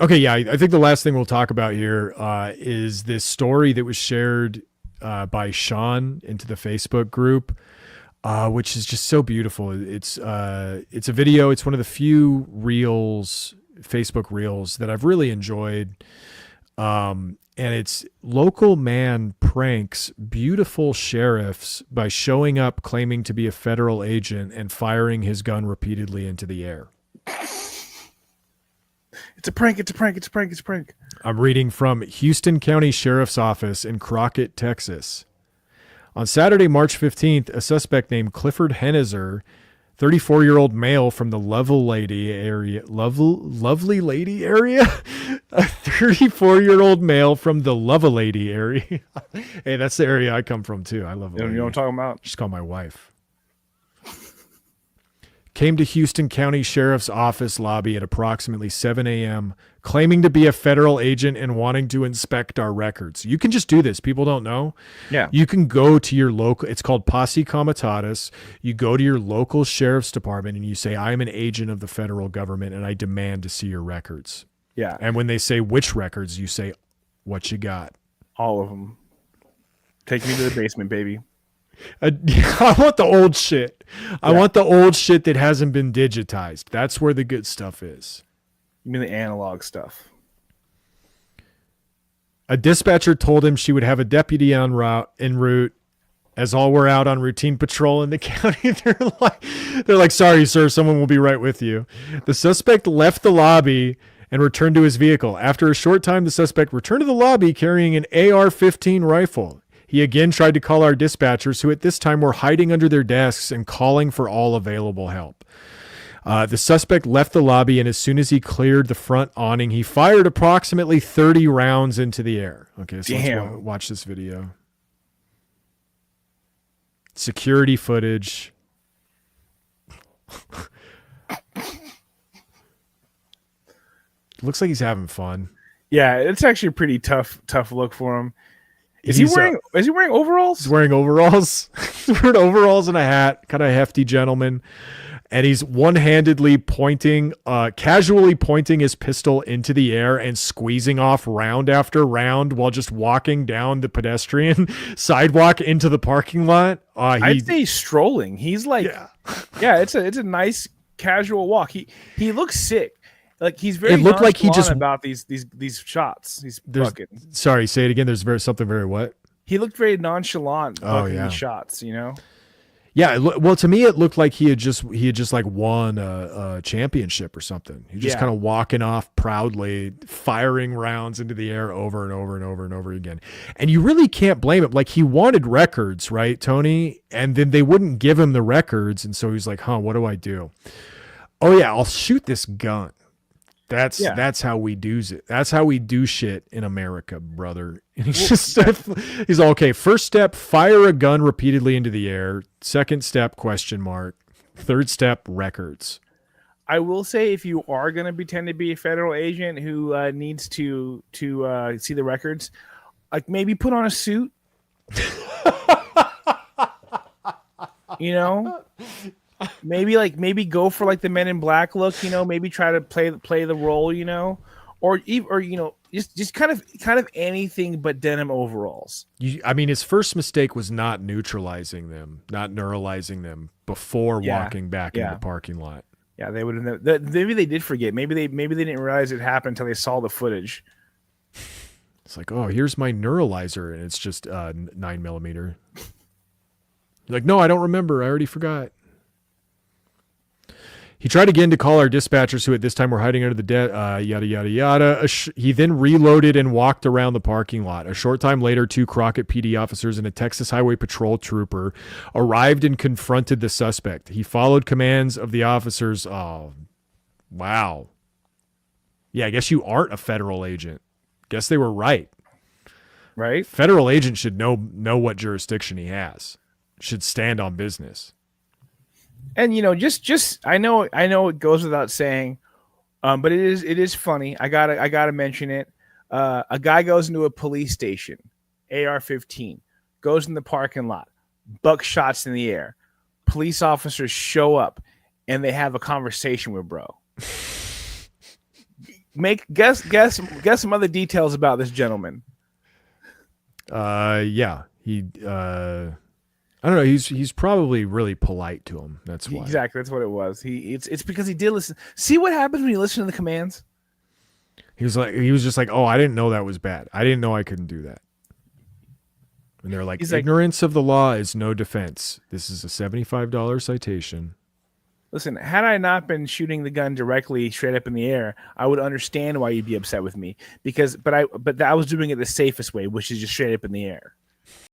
Okay, yeah, I think the last thing we'll talk about here is this story that was shared by Sean into the Facebook group, which is just so beautiful. It's a video. It's one of the few reels, Facebook reels that I've really enjoyed. And it's local man pranks beautiful sheriffs by showing up claiming to be a federal agent and firing his gun repeatedly into the air. It's a prank. It's a prank. It's a prank. It's a prank. I'm reading from Houston County Sheriff's Office in Crockett, Texas. On Saturday, March 15th, a suspect named Clifford Hennizer, 34-year-old male from the Lovely Lady area? A 34-year-old male from the Lady area. Hey, that's the area I come from, too. I love it. You know what I'm talking about? Just call my wife. Came to Houston County Sheriff's Office lobby at approximately 7 a.m., claiming to be a federal agent and wanting to inspect our records. You can just do this. People don't know. Yeah. You can go to your local, it's called Posse Comitatus. You go to your local sheriff's department and you say, I'm an agent of the federal government and I demand to see your records. Yeah. And when they say which records, you say, what you got? All of them. Take me to the basement, baby. I want the old shit. I want the old shit that hasn't been digitized. That's where the good stuff is. You mean the analog stuff? A dispatcher told him she would have a deputy en route as all were out on routine patrol in the county. They're like, sorry, sir, someone will be right with you. The suspect left the lobby and returned to his vehicle. After a short time, the suspect returned to the lobby carrying an AR-15 rifle. He again tried to call our dispatchers, who at this time were hiding under their desks and calling for all available help. The suspect left the lobby, and as soon as he cleared the front awning, he fired approximately 30 rounds into the air. Okay, so let's watch this video. Security footage. Looks like he's having fun. Yeah, it's actually a pretty tough look for him. Is he wearing overalls? He's wearing overalls. He's wearing overalls and a hat, kind of hefty gentleman. And he's one-handedly casually pointing his pistol into the air and squeezing off round after round while just walking down the pedestrian sidewalk into the parking lot. I'd say strolling. He's like, it's a nice casual walk. He looks sick. Like he's very. It looked like he just about these shots. Sorry, say it again. There's something very what? He looked very nonchalant about these shots. You know. Yeah, well, to me, it looked like he had just like won a championship or something. He just kind of walking off proudly, firing rounds into the air over and over and over and over again. And you really can't blame him. Like he wanted records, right, Tony? And then they wouldn't give him the records, and so he's like, "Huh, what do I do? Oh yeah, I'll shoot this gun." That's how we do it. That's how we do shit in America, brother. And he's all, okay. First step, fire a gun repeatedly into the air. Second step, question mark. Third step, records. I will say, if you are going to pretend to be a federal agent who needs to see the records, like maybe put on a suit. You know. Maybe go for like the Men in Black look, you know, maybe try to play the role, you know, or you know, just kind of anything but denim overalls. I mean, his first mistake was not neutralizing them, not neuralizing them before walking back into the parking lot. Yeah, they would have. Maybe they did forget. Maybe they didn't realize it happened until they saw the footage. It's like, oh, here's my neuralizer, and it's just 9mm. You're like, no, I don't remember. I already forgot. He tried again to call our dispatchers, who at this time were hiding under the yada, yada, yada. He then reloaded and walked around the parking lot. A short time later, 2 Crockett PD officers and a Texas Highway Patrol trooper arrived and confronted the suspect. He followed commands of the officers. Oh, wow. Yeah, I guess you aren't a federal agent. Guess they were right. Right? Federal agent should know what jurisdiction he has. Should stand on business. And you know, just I know it goes without saying, but it is funny. I gotta mention it. A guy goes into a police station, AR-15, goes in the parking lot, buck shots in the air. Police officers show up, and they have a conversation with bro. guess some other details about this gentleman. Yeah, he. I don't know. He's probably really polite to him. That's why. Exactly, that's what it was. It's because he did listen. See what happens when you listen to the commands. He was just like, oh, I didn't know that was bad. I didn't know I couldn't do that. And they're like, ignorance of the law is no defense. This is a $75 citation. Listen, had I not been shooting the gun directly straight up in the air, I would understand why you'd be upset with me. But I was doing it the safest way, which is just straight up in the air.